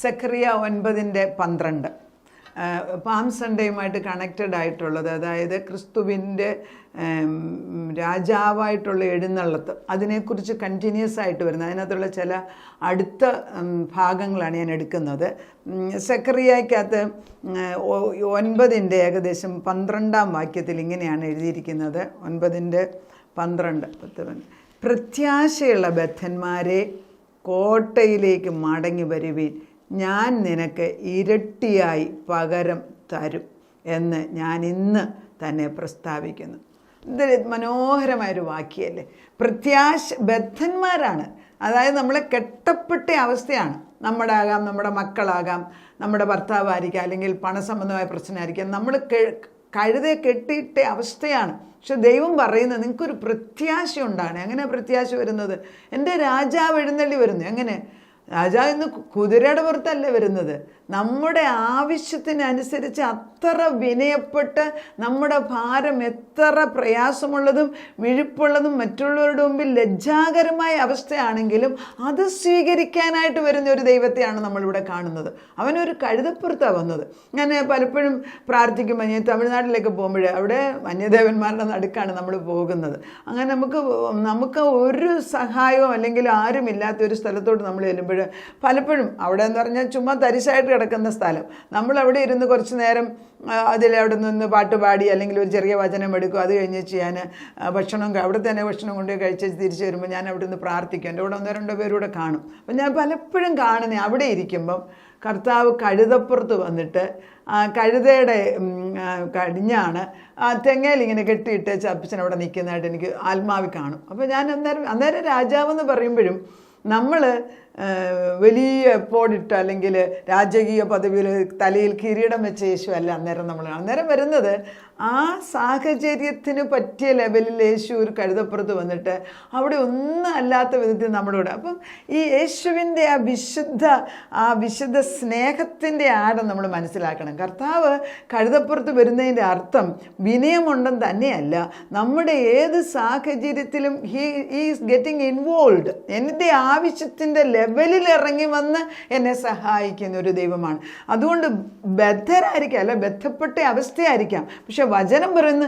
Zechariah 9:12 palm സൺഡേയുമായിട്ട് connected ആയിട്ടുള്ളത്, അതായത് ക്രിസ്തുവിൻ്റെ രാജാവായിട്ടുള്ള എഴുന്നള്ളത്ത്, അതിനെക്കുറിച്ച് കണ്ടിന്യൂസ് ആയിട്ട് വരുന്നത്, അതിനകത്തുള്ള ചില അടുത്ത ഭാഗങ്ങളാണ് ഞാൻ എടുക്കുന്നത്. സെക്കറിയയ്ക്കകത്ത് 9 ഏകദേശം 12 വാക്യത്തിൽ ഇങ്ങനെയാണ് എഴുതിയിരിക്കുന്നത്. 9:12 പ്രത്യാശയുള്ള ബദ്ധന്മാരെ കോട്ടയിലേക്ക് മടങ്ങി വരുവീൻ, ഞാൻ നിനക്ക് ഇരട്ടിയായി പകരം തരും എന്ന് ഞാൻ ഇന്ന് തന്നെ പ്രസ്താവിക്കുന്നു. ഇത് മനോഹരമായൊരു വാക്യല്ലേ. ബദ്ധന്മാരാണ്, അതായത് നമ്മളെ കെട്ടപ്പെട്ട അവസ്ഥയാണ്. നമ്മുടെ മക്കളാകാം, നമ്മുടെ ഭർത്താവായിരിക്കാം, അല്ലെങ്കിൽ പണസംബന്ധമായ പ്രശ്നമായിരിക്കാം. നമ്മൾ കഴുതെ കെട്ടിയിട്ട അവസ്ഥയാണ്. പക്ഷെ ദൈവം പറയുന്നത് നിങ്ങൾക്കൊരു പ്രത്യാശ ഉണ്ടാണ്. എങ്ങനെ പ്രത്യാശ വരുന്നത്? എൻ്റെ രാജാവ് എഴുന്നള്ളി വരുന്നു. എങ്ങനെ? രാജാവ് ഇന്ന് കുതിരയുടെ പുറത്തല്ല വരുന്നത്, നമ്മുടെ ആവശ്യത്തിനനുസരിച്ച് അത്ര വിനയപ്പെട്ട് നമ്മുടെ ഭാരം എത്ര പ്രയാസമുള്ളതും വിഴുപ്പുള്ളതും മറ്റുള്ളവരുടെ മുമ്പിൽ ലജ്ജാകരമായ അവസ്ഥയാണെങ്കിലും അത് സ്വീകരിക്കാനായിട്ട് വരുന്ന ഒരു ദൈവത്തെയാണ് നമ്മളിവിടെ കാണുന്നത്. അവനൊരു കഴുതപ്പുറത്താണ് വന്നത്. ഞാൻ പലപ്പോഴും പ്രാർത്ഥിക്കുമ്പോൾ, ഞാൻ തമിഴ്നാട്ടിലേക്ക് പോകുമ്പോൾ അവിടെ വന്യദേവന്മാരുടെ നടുക്കാണ് നമ്മൾ പോകുന്നത്. അങ്ങനെ നമുക്ക് ഒരു സഹായവും അല്ലെങ്കിൽ ആരുമില്ലാത്ത ഒരു സ്ഥലത്തോട്ട് നമ്മൾ ചെല്ലുമ്പോൾ പലപ്പോഴും അവിടെ എന്ന് പറഞ്ഞാൽ ചുമ്മാ തരിശായിട്ട് കിടക്കുന്ന സ്ഥലം, നമ്മളവിടെ ഇരുന്ന് കുറച്ച് നേരം അവിടെ നിന്ന് പാട്ട് പാടി അല്ലെങ്കിൽ ഒരു ചെറിയ വചനം എടുക്കും. അത് കഴിഞ്ഞ് ഞാൻ അവിടെ തന്നെ ഭക്ഷണം കൊണ്ട് കഴിച്ച് തിരിച്ച് വരുമ്പോൾ ഞാൻ അവിടെ നിന്ന് പ്രാർത്ഥിക്കും. എൻ്റെ കൂടെ 1-2 പേരൂടെ കാണും. അപ്പം ഞാൻ പലപ്പോഴും കാണുന്നത്, അവിടെ ഇരിക്കുമ്പം കർത്താവ് കഴുതപ്പുറത്ത് വന്നിട്ട് കഴുതയുടെ കടിഞ്ഞാണ് തെങ്ങയിൽ ഇങ്ങനെ കെട്ടിയിട്ട് ചപ്പിച്ചൻ അവിടെ നിൽക്കുന്നതായിട്ട് എനിക്ക് ആത്മാവിൽ കാണും. അപ്പോൾ ഞാൻ അന്നേരം രാജാവെന്ന് പറയുമ്പോഴും നമ്മൾ വലിയ എപ്പോടിട്ട് അല്ലെങ്കിൽ രാജകീയ പദവിയിൽ തലയിൽ കിരീടം വെച്ച യേശു അല്ല അന്നേരം വരുന്നത്. ആ സാഹചര്യത്തിന് പറ്റിയ ലെവലിൽ യേശു ഒരു കഴുതപ്പുറത്ത് വന്നിട്ട് അവിടെ ഒന്നും അല്ലാത്ത വിധത്തിൽ നമ്മുടെ കൂടെ. അപ്പം ഈ യേശുവിൻ്റെ ആ വിശുദ്ധ സ്നേഹത്തിൻ്റെ ആഴം നമ്മൾ മനസ്സിലാക്കണം. കർത്താവ് കഴുതപ്പുറത്ത് വരുന്നതിൻ്റെ അർത്ഥം വിനയമുണ്ടെന്ന് തന്നെയല്ല, നമ്മുടെ ഏത് സാഹചര്യത്തിലും ഈസ് ഗെറ്റിംഗ് ഇൻവോൾവ്. എൻ്റെ ആവശ്യത്തിൻ്റെ ലെവലിൽ ഇറങ്ങി വന്ന് എന്നെ സഹായിക്കുന്ന ഒരു ദൈവമാണ്. അതുകൊണ്ട് ബദ്ധപ്പെട്ട അവസ്ഥയായിരിക്കാം. പക്ഷെ വചനം പറയുന്ന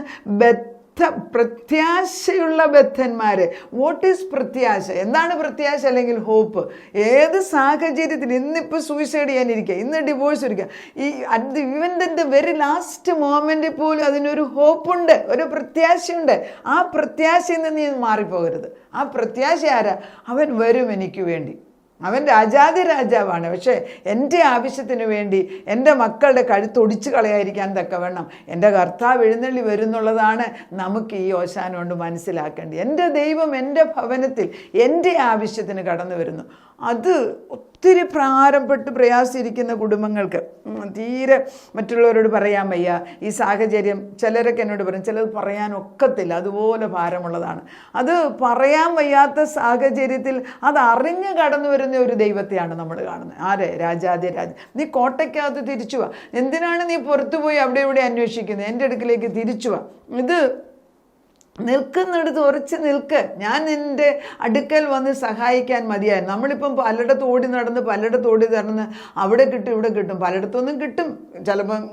പ്രത്യാശയുള്ള ബദ്ധന്മാര്. വാട്ട് ഈസ് പ്രത്യാശ? എന്താണ് പ്രത്യാശ അല്ലെങ്കിൽ ഹോപ്പ്? ഏത് സാഹചര്യത്തിൽ, ഇന്നിപ്പോൾ സൂയിസൈഡ് ചെയ്യാനിരിക്കുക, ഇന്ന് ഡിവോഴ്സ് ഇരിക്കുക, ഈവൻ വെരി ലാസ്റ്റ് മൊമെന്റിൽ പോലും അതിനൊരു ഹോപ്പുണ്ട്, ഒരു പ്രത്യാശയുണ്ട്. ആ പ്രത്യാശയിൽ നിന്ന് നീ മാറിപ്പോകരുത്. ആ പ്രത്യാശ ആരാ? അവൻ വരും എനിക്ക് വേണ്ടി. അവൻ രാജാവാണ്. പക്ഷേ എൻ്റെ ആവശ്യത്തിന് വേണ്ടി എൻ്റെ മക്കളുടെ കഴുത്തൊടിച്ച് കളയാതിരിക്കാൻ തക്കവണ്ണം എൻ്റെ കർത്താവ് എഴുന്നള്ളി വരുന്നുള്ളതാണ് നമുക്ക് ഈ ഓശാന കൊണ്ട് മനസ്സിലാക്കേണ്ടത്. എൻ്റെ ദൈവം എൻ്റെ ഭവനത്തിൽ എൻ്റെ ആവശ്യത്തിന് കടന്നു വരുന്നു. അത് ഒത്തിരി പ്രാരംഭപ്പെട്ട് പ്രയാസിച്ചിരിക്കുന്ന കുടുംബങ്ങൾക്ക് തീരെ മറ്റുള്ളവരോട് പറയാൻ വയ്യ. ഈ സാഹചര്യം ചിലരൊക്കെ എന്നോട് പറയും, ചിലത് പറയാൻ ഒക്കത്തില്ല, അതുപോലെ ഭാരമുള്ളതാണ്. അത് പറയാൻ വയ്യാത്ത സാഹചര്യത്തിൽ അത് അറിഞ്ഞ് കടന്നു വരുന്ന ഒരു ദൈവത്തെയാണ് നമ്മൾ കാണുന്നത്. ആരെ? രാജാതിരാജ. നീ കോട്ടയ്ക്കകത്ത് തിരിച്ചു വാ. എന്തിനാണ് നീ പുറത്തു പോയി അവിടെ ഇവിടെ അന്വേഷിക്കുന്നത്? എൻ്റെ അടുക്കിലേക്ക് തിരിച്ചു വാ. ഇത് നിൽക്കുന്നിടത്ത് ഉറച്ച് നിൽക്ക്. ഞാൻ നിൻ്റെ അടുക്കൽ വന്ന് സഹായിക്കാൻ മതിയായി. നമ്മളിപ്പം പലയിടത്ത് ഓടി നടന്ന് അവിടെ കിട്ടും ഇവിടെ കിട്ടും, പലയിടത്തൊന്നും കിട്ടും, ചിലപ്പം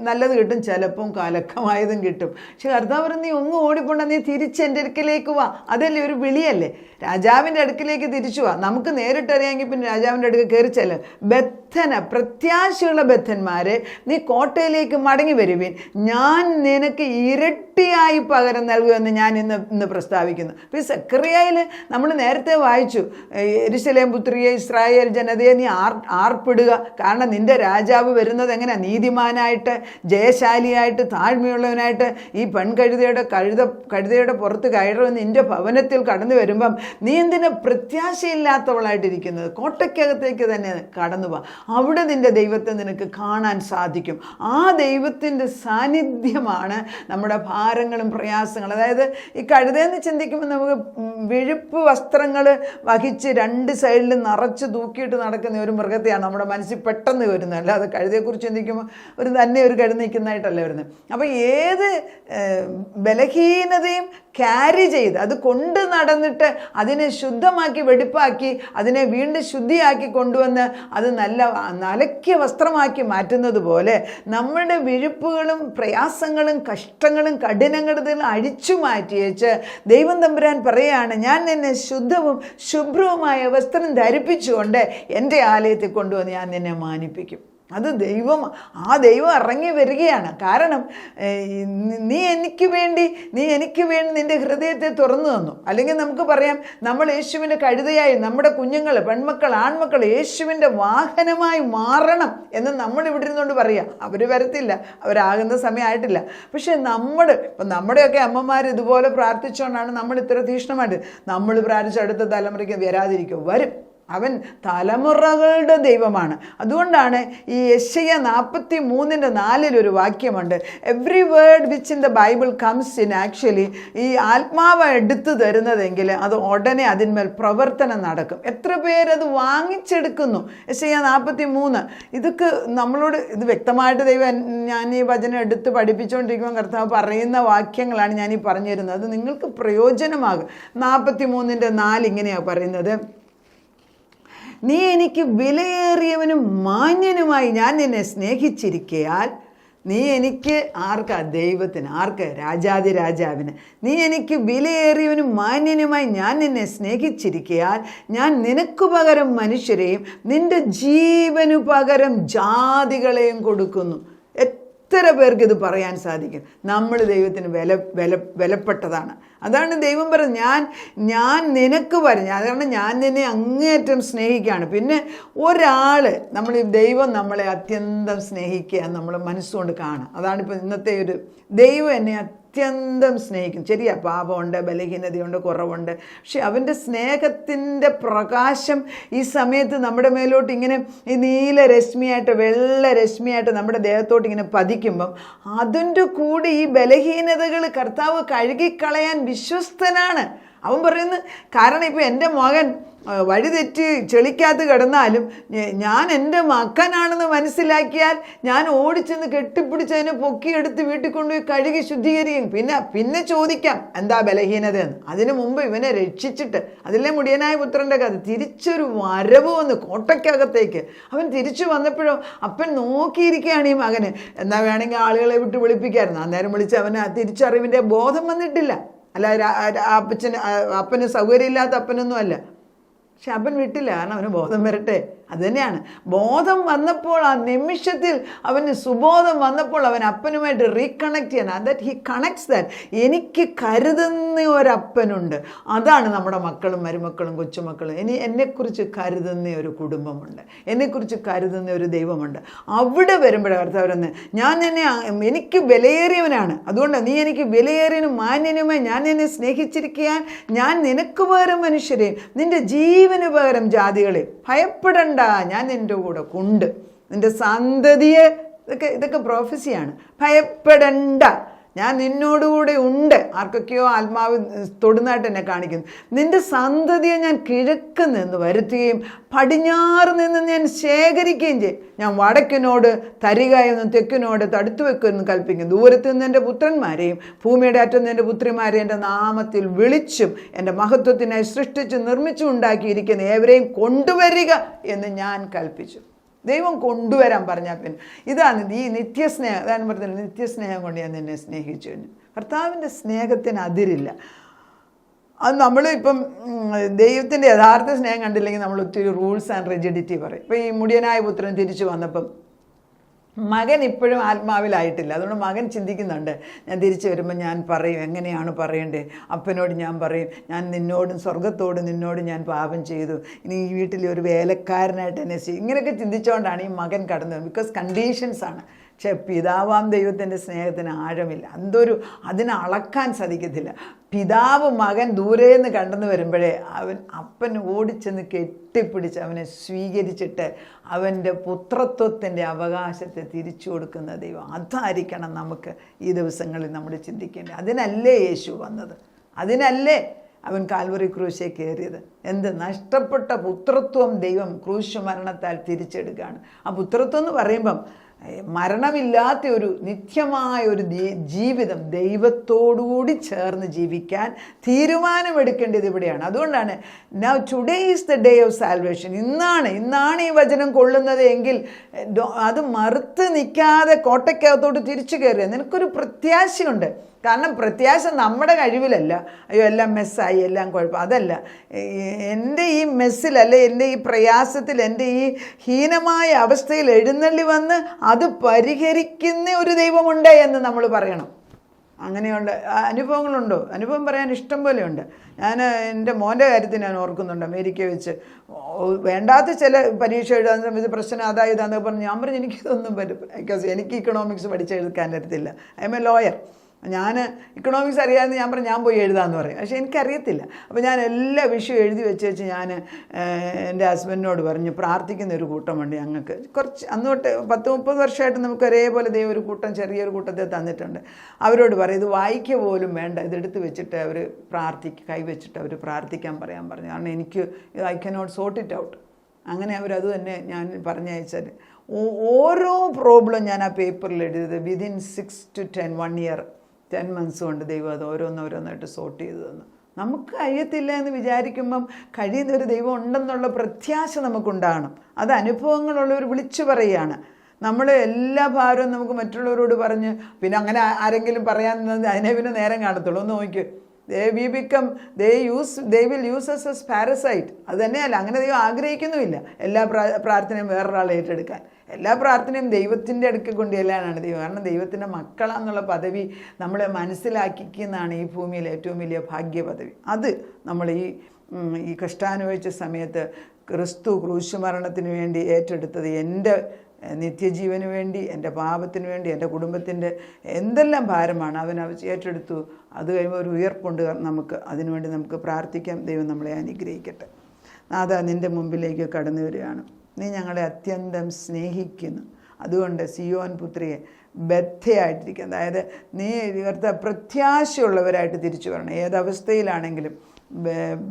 നല്ലത് കിട്ടും, ചിലപ്പം കലക്കമായതും കിട്ടും. പക്ഷെ കർത്താവ് നീ ഒന്നും ഓടിപ്പോണ്ട, നീ തിരിച്ച് എൻ്റെ അടുക്കിലേക്ക് വാ. അതല്ലേ ഒരു വിളിയല്ലേ? രാജാവിൻ്റെ അടുക്കിലേക്ക് തിരിച്ചു വാ. നമുക്ക് നേരിട്ടറിയാമെങ്കിൽ പിന്നെ രാജാവിൻ്റെ അടുക്ക് കയറിച്ചല്ല. പ്രത്യാശയുള്ള ബദ്ധന്മാരെ, നീ കോട്ടയിലേക്ക് മടങ്ങി വരുവീൻ, ഞാൻ നിനക്ക് ഇരട്ടിയായി പകരം നൽകുമെന്ന് ഞാൻ ഇന്ന് പ്രസ്താവിക്കുന്നു. അപ്പോൾ ഈ സെക്കറിയയിൽ നമ്മൾ നേരത്തെ വായിച്ചു, യെരൂശലേം പുത്രിയെ, ഇസ്രായേൽ ജനതയെ നീ ആർപ്പിടുക, കാരണം നിന്റെ രാജാവ് വരുന്നത് എങ്ങനെ? നീതിമാനായിട്ട്, ജയശാലിയായിട്ട്, താഴ്മയുള്ളവനായിട്ട്. ഈ കഴുതയുടെ പുറത്ത് കയറുമെന്ന് നിന്റെ ഭവനത്തിൽ കടന്നു വരുമ്പം നീ എന്തിനാ പ്രത്യാശയില്ലാത്തവളായിട്ടിരിക്കുന്നത്? കോട്ടയ്ക്കകത്തേക്ക് തന്നെ കടന്നു പോവാ. അവിടെ നിന്റെ ദൈവത്തെ നിനക്ക് കാണാൻ സാധിക്കും. ആ ദൈവത്തിൻ്റെ സാന്നിധ്യമാണ് നമ്മുടെ ഭാരങ്ങളും പ്രയാസങ്ങളും. അതായത് ഈ കഴുതയെന്ന് ചിന്തിക്കുമ്പോൾ നമുക്ക് വിഴുപ്പ് വസ്ത്രങ്ങൾ വഹിച്ച് രണ്ട് സൈഡിൽ നിറച്ച് തൂക്കിയിട്ട് നടക്കുന്ന ഒരു മൃഗത്തെയാണ് നമ്മുടെ മനസ്സിൽ പെട്ടെന്ന് വരുന്നത്. അല്ലാതെ കഴുതയെക്കുറിച്ച് ചിന്തിക്കുമ്പോൾ ഒരു കഴുത നിൽക്കുന്നതായിട്ടല്ല വരുന്നത്. അപ്പോൾ ഏത് ബലഹീനതയും ക്യാരി ചെയ്ത് അത് കൊണ്ട് നടന്നിട്ട് അതിനെ ശുദ്ധമാക്കി വെടിപ്പാക്കി അതിനെ വീണ്ടും ശുദ്ധിയാക്കി കൊണ്ടുവന്ന് അത് നല്ല അലക്കിയ വസ്ത്രമാക്കി മാറ്റുന്നത് പോലെ നമ്മുടെ വിഴുപ്പുകളും പ്രയാസങ്ങളും കഷ്ടങ്ങളും കഠിനങ്ങളും അഴിച്ചു മാറ്റിയേച്ച് ദൈവം തമ്പുരാൻ പറയുകയാണ്, ഞാൻ നിന്നെ ശുദ്ധവും ശുഭ്രവുമായ വസ്ത്രം ധരിപ്പിച്ചുകൊണ്ട് എൻ്റെ ആലയത്തിൽ കൊണ്ടുവന്ന് ഞാൻ നിന്നെ മാനിപ്പിക്കും. അത് ആ ദൈവം ഇറങ്ങി വരികയാണ്. കാരണം നീ എനിക്ക് വേണ്ടി നിൻ്റെ ഹൃദയത്തെ തുറന്നു തന്നു. അല്ലെങ്കിൽ നമുക്ക് പറയാം, നമ്മൾ യേശുവിൻ്റെ കഴുതയായി നമ്മുടെ കുഞ്ഞുങ്ങൾ, പെൺമക്കൾ, ആൺമക്കൾ യേശുവിൻ്റെ വാഹനമായി മാറണം എന്ന് നമ്മൾ ഇവിടെ ഇരുന്നുകൊണ്ട് പറയാം. അവർ വരത്തില്ല, അവരാകുന്ന സമയമായിട്ടില്ല. പക്ഷെ ഇപ്പം നമ്മുടെയൊക്കെ അമ്മമാർ ഇതുപോലെ പ്രാർത്ഥിച്ചുകൊണ്ടാണ് നമ്മൾ ഇത്ര തീക്ഷ്ണമായിട്ട് നമ്മൾ പ്രാർത്ഥിച്ച് അടുത്ത തലമുറയ്ക്ക് വരാതിരിക്കും. വരും. അവൻ തലമുറകളുടെ ദൈവമാണ്. അതുകൊണ്ടാണ് ഈ യെശയ്യാ 43:4 ഒരു വാക്യമുണ്ട്, every word which in the Bible comes in actually, ഈ ആത്മാവ് എടുത്തു തരുന്നതെങ്കിൽ അത് ഉടനെ അതിന്മേൽ പ്രവർത്തനം നടക്കും. എത്ര പേരത് വാങ്ങിച്ചെടുക്കുന്നു? യെശയ്യാ 43 ഇതൊക്കെ നമ്മളോട് ഇത് വ്യക്തമായിട്ട് ഞാൻ ഈ വചനം എടുത്ത് പഠിപ്പിച്ചുകൊണ്ടിരിക്കുമ്പോൾ കർത്താവ് പറയുന്ന വാക്യങ്ങളാണ് ഞാൻ ഈ പറഞ്ഞു തരുന്നത്. അത് നിങ്ങൾക്ക് പ്രയോജനമാകും. 43:4 ഇങ്ങനെയാണ് പറയുന്നത്, നീ എനിക്ക് വിലയേറിയവനും മാന്യനുമായി ഞാൻ നിന്നെ സ്നേഹിച്ചിരിക്കയാൽ, നീ എനിക്ക് ദൈവത്തിന്, രാജാതിരാജാവിന്, നീ എനിക്ക് വിലയേറിയവനും മാന്യനുമായി ഞാൻ നിന്നെ സ്നേഹിച്ചിരിക്കയാൽ ഞാൻ നിനക്ക് പകരം മനുഷ്യരെയും നിന്റെ ജീവനു പകരം ജാതികളെയും കൊടുക്കുന്നു. എത്ര പേർക്ക് ഇത് പറയാൻ സാധിക്കും? നമ്മൾ ദൈവത്തിന് വിലപ്പെട്ടതാണ്. അതാണ് ദൈവം പറയുന്നത്, ഞാൻ നിനക്ക് പറഞ്ഞു. അതുകൊണ്ട് ഞാൻ നിന്നെ അങ്ങേയറ്റം സ്നേഹിക്കുകയാണ്. പിന്നെ ദൈവം നമ്മളെ അത്യന്തം സ്നേഹിക്കുക നമ്മൾ മനസ്സുകൊണ്ട് കാണുക. അതാണിപ്പോൾ ഇന്നത്തെ ഒരു ദൈവം എന്നെ അത്യന്തം സ്നേഹിക്കും. ശരിയാ, പാപമുണ്ട്, ബലഹീനതയുണ്ട്, കുറവുണ്ട്. പക്ഷെ അവൻ്റെ സ്നേഹത്തിൻ്റെ പ്രകാശം ഈ സമയത്ത് നമ്മുടെ മേലോട്ട് ഇങ്ങനെ ഈ നീല രശ്മിയായിട്ട്, വെള്ള രശ്മിയായിട്ട് നമ്മുടെ ദേഹത്തോട്ട് ഇങ്ങനെ പതിക്കുമ്പം അതിൻ്റെ കൂടെ ഈ ബലഹീനതകൾ കർത്താവ് കഴുകിക്കളയാൻ വിശ്വസ്തനാണ്. അവൻ പറയുന്നത്, കാരണം ഇപ്പോൾ എൻ്റെ മകൻ വഴിതെറ്റി ചെളിക്കകത്ത് കിടന്നാലും ഞാൻ എൻ്റെ മക്കനാണെന്ന് മനസ്സിലാക്കിയാൽ ഞാൻ ഓടിച്ചെന്ന് കെട്ടിപ്പിടിച്ചതിനെ പൊക്കിയെടുത്ത് വീട്ടിൽ കൊണ്ടുപോയി കഴുകി ശുദ്ധീകരിക്കും. പിന്നെ ചോദിക്കാം എന്താ ബലഹീനതയെന്ന്. അതിനു മുമ്പ് ഇവനെ രക്ഷിച്ചിട്ട്, അതിലെ മുടിയനായ പുത്രൻ്റെ കഥ, തിരിച്ചൊരു വരവ് വന്ന് കോട്ടയ്ക്കകത്തേക്ക് അവൻ തിരിച്ചു വന്നപ്പോഴോ അപ്പൻ നോക്കിയിരിക്കുകയാണ് ഈ മകന്. എന്നാ വേണമെങ്കിൽ ആളുകളെ വിട്ട് വിളിപ്പിക്കായിരുന്നു. അന്നേരം വിളിച്ച് അവന് തിരിച്ചറിവിൻ്റെ ബോധം വന്നിട്ടില്ല. അല്ല, അപ്പന് സൗകര്യമില്ലാത്ത അപ്പനൊന്നും അല്ല. പക്ഷെ അപ്പൻ വിട്ടില്ല, കാരണം അവന് ബോധം വരട്ടെ. അതുതന്നെയാണ് ബോധം വന്നപ്പോൾ, ആ നിമിഷത്തിൽ അവന് സുബോധം വന്നപ്പോൾ അവൻ അപ്പനുമായിട്ട് റീകണക്ട് ചെയ്യണം. ദാറ്റ് ഹി കണക്ട്സ് ദാറ്റ് എനിക്ക് കരുതുന്ന ഒരപ്പനുണ്ട്. അതാണ് നമ്മുടെ മക്കളും മരുമക്കളും കൊച്ചുമക്കളും. എന്നെക്കുറിച്ച് കരുതുന്ന ഒരു കുടുംബമുണ്ട്, എന്നെക്കുറിച്ച് കരുതുന്ന ഒരു ദൈവമുണ്ട്. അവിടെ വരുമ്പോഴേ കർത്താവരെന്ന് എനിക്ക് വിലയേറിയവനാണ്. അതുകൊണ്ട് നീ എനിക്ക് വിലയേറിയനും മാന്യനുമായി ഞാൻ നിന്നെ സ്നേഹിച്ചിരിക്കാൻ ഞാൻ നിനക്ക് പകരം മനുഷ്യരെയും നിന്റെ ജീവന് പകരം ജാതികളെ ഭയപ്പെടണ്ട, ഞാൻ നിൻ്റെ കൂടെ ഉണ്ട്. നിൻ്റെ സന്തതിയെ, ഇതൊക്കെ പ്രൊഫസിയാണ്. ഭയപ്പെടണ്ട, ഞാൻ നിന്നോടുകൂടെ ഉണ്ട്. ആർക്കൊക്കെയോ ആത്മാവ് തൊടുന്നതായിട്ട് എന്നെ കാണിക്കുന്നു. നിൻ്റെ സന്തതിയെ ഞാൻ കിഴക്ക് നിന്ന് വരുത്തുകയും പടിഞ്ഞാറ് നിന്ന് ഞാൻ ശേഖരിക്കുകയും ചെയ്യും. ഞാൻ വടക്കിനോട് തരിക എന്നും തെക്കിനോട് തടുത്തു വെക്കുമെന്നും കൽപ്പിക്കും. ദൂരത്തു നിന്ന് എൻ്റെ പുത്രന്മാരെയും ഭൂമിയുടെ അറ്റത്ത് നിന്ന് എൻ്റെ പുത്രിമാരെയും എൻ്റെ നാമത്തിൽ വിളിച്ചും എൻ്റെ മഹത്വത്തിനായി സൃഷ്ടിച്ച് നിർമ്മിച്ചും ഉണ്ടാക്കിയിരിക്കുന്ന ഏവരെയും കൊണ്ടുവരിക എന്ന് ഞാൻ കൽപ്പിച്ചു. ദൈവം കൊണ്ടുവരാൻ പറഞ്ഞാൽ പിന്നെ ഇതാണ് ഈ നിത്യസ്നേഹം. അതാണ് പറഞ്ഞത്, നിത്യസ്നേഹം കൊണ്ട് ഞാൻ നിന്നെ സ്നേഹിച്ചു. കർത്താവിൻ്റെ സ്നേഹത്തിന് അതിരില്ല. അത് നമ്മൾ ഇപ്പം ദൈവത്തിൻ്റെ യഥാർത്ഥ സ്നേഹം കണ്ടില്ലെങ്കിൽ നമ്മൾ ഒത്തിരി റൂൾസ് ആൻഡ് റിജിഡിറ്റി പറയും. ഇപ്പോൾ ഈ മുടിയനായ പുത്രൻ തിരിച്ചു വന്നപ്പം മകൻ ഇപ്പോഴും ആത്മാവിലായിട്ടില്ല. അതുകൊണ്ട് മകൻ ചിന്തിക്കുന്നുണ്ട്, ഞാൻ തിരിച്ചു വരുമ്പോൾ ഞാൻ പറയും, എങ്ങനെയാണ് പറയേണ്ടത്. അപ്പനോട് ഞാൻ പറയും, ഞാൻ നിന്നോടും സ്വർഗത്തോടും നിന്നോടും ഞാൻ പാപം ചെയ്തു, ഇനി ഈ വീട്ടിൽ ഒരു വേലക്കാരനായിട്ട് എന്നെ ചെയ്യും. ഇങ്ങനെയൊക്കെ ചിന്തിച്ചുകൊണ്ടാണ് ഈ മകൻ കടന്നത്. ബിക്കോസ് കണ്ടീഷൻസാണ്. പക്ഷേ പിതാവാം ദൈവത്തിൻ്റെ സ്നേഹത്തിന് ആഴമില്ല, അതിനെ അളക്കാൻ സാധിക്കത്തില്ല. പിതാവ് മകൻ ദൂരേന്ന് കണ്ടെന്ന് വരുമ്പോഴേ അപ്പൻ ഓടിച്ചെന്ന് കെട്ടിപ്പിടിച്ച് അവനെ സ്വീകരിച്ചിട്ട് അവൻ്റെ പുത്രത്വത്തിൻ്റെ അവകാശത്തെ തിരിച്ചു കൊടുക്കുന്ന ദൈവം. അതായിരിക്കണം നമുക്ക് ഈ ദിവസങ്ങളിൽ നമ്മൾ ചിന്തിക്കേണ്ടത്. അതിനല്ലേ യേശു വന്നത്, അതിനല്ലേ അവൻ കാൽവറി ക്രൂശേ കയറിയത്. നഷ്ടപ്പെട്ട പുത്രത്വം ദൈവം ക്രൂശ് മരണത്താൽ തിരിച്ചെടുക്കുകയാണ്. ആ പുത്രത്വം എന്ന് പറയുമ്പം മരണമില്ലാത്ത ഒരു നിത്യമായ ഒരു ജീവിതം ദൈവത്തോടുകൂടി ചേർന്ന് ജീവിക്കാൻ തീരുമാനമെടുക്കേണ്ടത് ഇവിടെയാണ്. അതുകൊണ്ടാണ് now today is the day of salvation. ഇന്നാണ് ഈ വചനം കൊള്ളുന്നത് എങ്കിൽ അത് മറുത്ത് നിൽക്കാതെ കോട്ടയ്ക്കകത്തോട്ട് തിരിച്ചു കയറുക. നിനക്കൊരു പ്രത്യാശയുണ്ട്. കാരണം പ്രത്യാശ നമ്മുടെ കഴിവിലല്ല, അയ്യോ എല്ലാം മെസ്സായി, എല്ലാം കുഴപ്പം, അതല്ല. എൻ്റെ ഈ മെസ്സിലല്ല, എൻ്റെ ഈ പ്രയാസത്തിൽ, എൻ്റെ ഈ ഹീനമായ അവസ്ഥയിൽ എഴുന്നള്ളി വന്ന് അത് പരിഹരിക്കുന്ന ഒരു ദൈവമുണ്ട് എന്ന് നമ്മൾ പറയണം. അങ്ങനെയുണ്ട്. അനുഭവങ്ങളുണ്ടോ? അനുഭവം പറയാൻ ഇഷ്ടം പോലെയുണ്ട്. എൻ്റെ മോൻ്റെ കാര്യത്തിൽ ഞാൻ ഓർക്കുന്നുണ്ട്. അമേരിക്ക വെച്ച് വേണ്ടാത്ത ചില പരീക്ഷ എഴുതാൻ സമയത്ത് പ്രശ്നം ഇതാന്നൊക്കെ പറഞ്ഞു. ഞാൻ പറഞ്ഞു എനിക്കിതൊന്നും പറ്റും, ബിക്കോസ് എനിക്ക് ഇക്കണോമിക്സ് പഠിച്ചെടുക്കാൻ പറ്റത്തില്ല. I M A lawyer. ഞാൻ ഇക്കണോമിക്സ് അറിയാമെന്ന് ഞാൻ പറഞ്ഞു, ഞാൻ പോയി എഴുതാമെന്ന് പറയും. പക്ഷേ എനിക്കറിയത്തില്ല. അപ്പോൾ ഞാൻ എല്ലാ വിഷയവും എഴുതി വെച്ച് ഞാൻ എൻ്റെ ഹസ്ബൻഡിനോട് പറഞ്ഞു, പ്രാർത്ഥിക്കുന്ന ഒരു കൂട്ടമുണ്ട് ഞങ്ങൾക്ക്. കുറച്ച് അന്ന് തൊട്ട് 10-30 വർഷമായിട്ട് നമുക്ക് ഒരേപോലെ ദൈവം ഒരു കൂട്ടം, ചെറിയൊരു കൂട്ടത്തെ തന്നിട്ടുണ്ട്. അവരോട് പറയും, ഇത് വായിക്കുക പോലും വേണ്ട, ഇതെടുത്ത് വെച്ചിട്ട് അവർ കൈവച്ചിട്ട് അവർ പ്രാർത്ഥിക്കാൻ പറയാൻ പറഞ്ഞു. കാരണം എനിക്ക് I cannot sort it out. അങ്ങനെ അവരത് തന്നെ ഞാൻ പറഞ്ഞയച്ചാൽ ഓരോ പ്രോബ്ലം ഞാൻ ആ പേപ്പറിൽ എഴുതിയത് വിതിൻ 6 to 1 year 10 months കൊണ്ട് ദൈവം അത് ഓരോന്നോരോന്നായിട്ട് സോർട്ട് ചെയ്തു തന്നു. നമുക്ക് കഴിയത്തില്ല എന്ന് വിചാരിക്കുമ്പം കഴിയുന്നൊരു ദൈവം ഉണ്ടെന്നുള്ള പ്രത്യാശ നമുക്കുണ്ടാകണം. അത് അനുഭവങ്ങളുള്ളവർ വിളിച്ചു പറയുകയാണ്. നമ്മൾ എല്ലാ ഭാരവും നമുക്ക് മറ്റുള്ളവരോട് പറഞ്ഞ് പിന്നെ അങ്ങനെ ആരെങ്കിലും പറയാൻ അതിനെ പിന്നെ നേരം കാണത്തുള്ളൂ. ഒന്ന് നോക്കിയോ, they will use us as parasite. അത് തന്നെയല്ല, അങ്ങനെ ദൈവം ആഗ്രഹിക്കുന്നുമില്ല എല്ലാ പ്രാർത്ഥനയും വേറൊരാളെ ഏറ്റെടുക്കാൻ. എല്ലാ പ്രാർത്ഥനയും ദൈവത്തിൻ്റെ അടുക്ക് കൊണ്ടുചെല്ലാനാണ് ദൈവം. കാരണം ദൈവത്തിൻ്റെ മക്കളാന്നുള്ള പദവി നമ്മളെ മനസ്സിലാക്കിക്കുന്നതാണ് ഈ ഭൂമിയിലെ ഏറ്റവും വലിയ ഭാഗ്യ പദവി. അത് നമ്മൾ ഈ കഷ്ടാനുഭവിച്ച സമയത്ത് ക്രിസ്തു ക്രൂശുമരണത്തിന് വേണ്ടി ഏറ്റെടുത്തത് എൻ്റെ നിത്യജീവന് വേണ്ടി, എൻ്റെ പാപത്തിന് വേണ്ടി, എൻ്റെ കുടുംബത്തിൻ്റെ എന്തെല്ലാം ഭാരമാണ് അവൻ ഏറ്റെടുത്തു. അത് കഴിയുമ്പോൾ ഒരു ഉയർപ്പുണ്ട് നമുക്ക്. അതിനുവേണ്ടി നമുക്ക് പ്രാർത്ഥിക്കാം. ദൈവം നമ്മളെ അനുഗ്രഹിക്കട്ടെ. നാഥാ, നിൻ്റെ മുമ്പിലേക്ക് കടന്നു വരികയാണ്. നീ ഞങ്ങളെ അത്യന്തം സ്നേഹിക്കുന്നു. അതുകൊണ്ട് സിയോൻ പുത്രിയെ ബദ്ധയായിട്ടിരിക്കുക, അതായത് നീ പ്രത്യാശയുള്ളവരായിട്ട് തിരിച്ചു വരണം. ഏതവസ്ഥയിലാണെങ്കിലും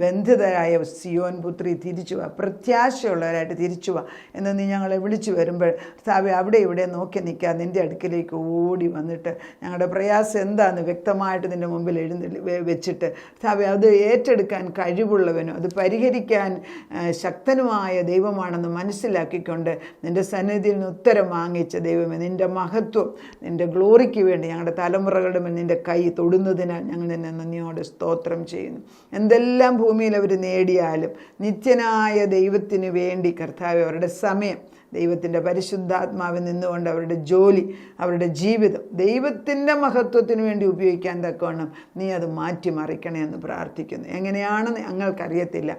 ബന്ധിതരായ സിയോൻ പുത്രി തിരിച്ചു വാ, പ്രത്യാശയുള്ളവരായിട്ട് തിരിച്ചു വാ എന്ന് നീ ഞങ്ങളെ വിളിച്ചു വരുമ്പോൾ താവേ അവിടെ ഇവിടെ നോക്കി നിൽക്കുക, നിൻ്റെ അടുക്കിലേക്ക് ഓടി വന്നിട്ട് ഞങ്ങളുടെ പ്രയാസം എന്താണെന്ന് വ്യക്തമായിട്ട് നിൻ്റെ മുമ്പിൽ വെച്ചിട്ട് താവേ അത് ഏറ്റെടുക്കാൻ കഴിവുള്ളവനും അത് പരിഹരിക്കാൻ ശക്തനുമായ ദൈവമാണെന്ന് മനസ്സിലാക്കിക്കൊണ്ട് നിൻ്റെ സന്നിധിയിൽ നിന്ന് ഉത്തരം വാങ്ങിച്ച ദൈവമേ, നിൻ്റെ മഹത്വം, നിൻ്റെ ഗ്ലോറിക്ക് വേണ്ടി ഞങ്ങളുടെ തലമുറകളുടെ മേൽ നിൻ്റെ കൈ തൊടുന്നതിനാൽ ഞങ്ങൾ നിന്നെ നന്ദിയോടെ സ്തോത്രം ചെയ്യുന്നു. എന്തെല്ലാം ഭൂമിയിൽ അവർ നേടിയാലും നിത്യനായ ദൈവത്തിന് വേണ്ടി കർത്താവേ അവരുടെ സമയം ദൈവത്തിൻ്റെ പരിശുദ്ധാത്മാവിൽ നിന്നുകൊണ്ട് അവരുടെ ജോലി, അവരുടെ ജീവിതം ദൈവത്തിൻ്റെ മഹത്വത്തിന് വേണ്ടി ഉപയോഗിക്കാൻ തക്കവണ്ണം നീ അത് മാറ്റിമറിക്കണേ എന്ന് പ്രാർത്ഥിക്കുന്നു. എങ്ങനെയാണെന്ന് ഞങ്ങൾക്കറിയത്തില്ല.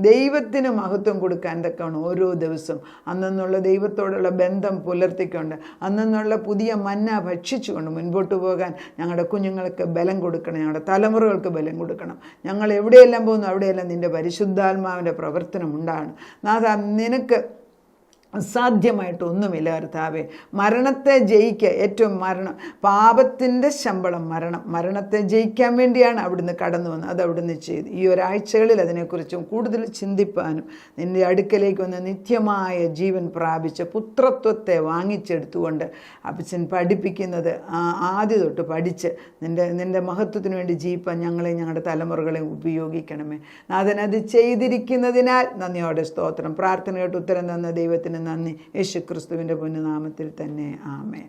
ദൈവത്തിന് മഹത്വം കൊടുക്കാൻ തക്കവണ്ണം ഓരോ ദിവസവും അന്നുള്ള ദൈവത്തോടുള്ള ബന്ധം പുലർത്തിക്കൊണ്ട് അന്നുള്ള പുതിയ മന്ന ഭക്ഷിച്ചുകൊണ്ട് മുൻപോട്ട് പോകാൻ ഞങ്ങളുടെ കുഞ്ഞുങ്ങൾക്ക് ബലം കൊടുക്കണം, ഞങ്ങളുടെ തലമുറകൾക്ക് ബലം കൊടുക്കണം. ഞങ്ങൾ എവിടെയെല്ലാം പോകുന്നു അവിടെയെല്ലാം നിൻ്റെ പരിശുദ്ധാത്മാവിൻ്റെ പ്രവർത്തനം ഉണ്ടാകണം. നാഥാ, നിനക്ക് അസാധ്യമായിട്ടൊന്നുമില്ല കർത്താവേ. മരണത്തെ ജയിക്കുക, ഏറ്റവും പാപത്തിൻ്റെ ശമ്പളം മരണത്തെ ജയിക്കാൻ വേണ്ടിയാണ് അവിടുന്ന് കടന്നു വന്നത്. അത് അവിടുന്ന് ചെയ്തു. ഈ ഒരാഴ്ചകളിൽ അതിനെക്കുറിച്ചും കൂടുതൽ ചിന്തിപ്പാനും നിൻ്റെ അടുക്കലേക്ക് വന്ന് നിത്യമായ ജീവൻ പ്രാപിച്ച പുത്രത്വത്തെ വാങ്ങിച്ചെടുത്തുകൊണ്ട് അപ്പച്ചൻ പഠിപ്പിക്കുന്നത് ആദ്യം തൊട്ട് പഠിച്ച് നിൻ്റെ മഹത്വത്തിന് വേണ്ടി ജീവിപ്പാൻ ഞങ്ങളെയും ഞങ്ങളുടെ തലമുറകളെയും ഉപയോഗിക്കണമേ. നാഥൻ അത് ചെയ്തിരിക്കുന്നതിനാൽ നന്ദിയോടെ സ്തോത്രം. പ്രാർത്ഥന കേട്ട് ഉത്തരം തന്ന ദൈവത്തിന് നന്ദി. യേശു ക്രിസ്തുവിൻ്റെ പുണ്യനാമത്തിൽ തന്നെ ആമേൻ.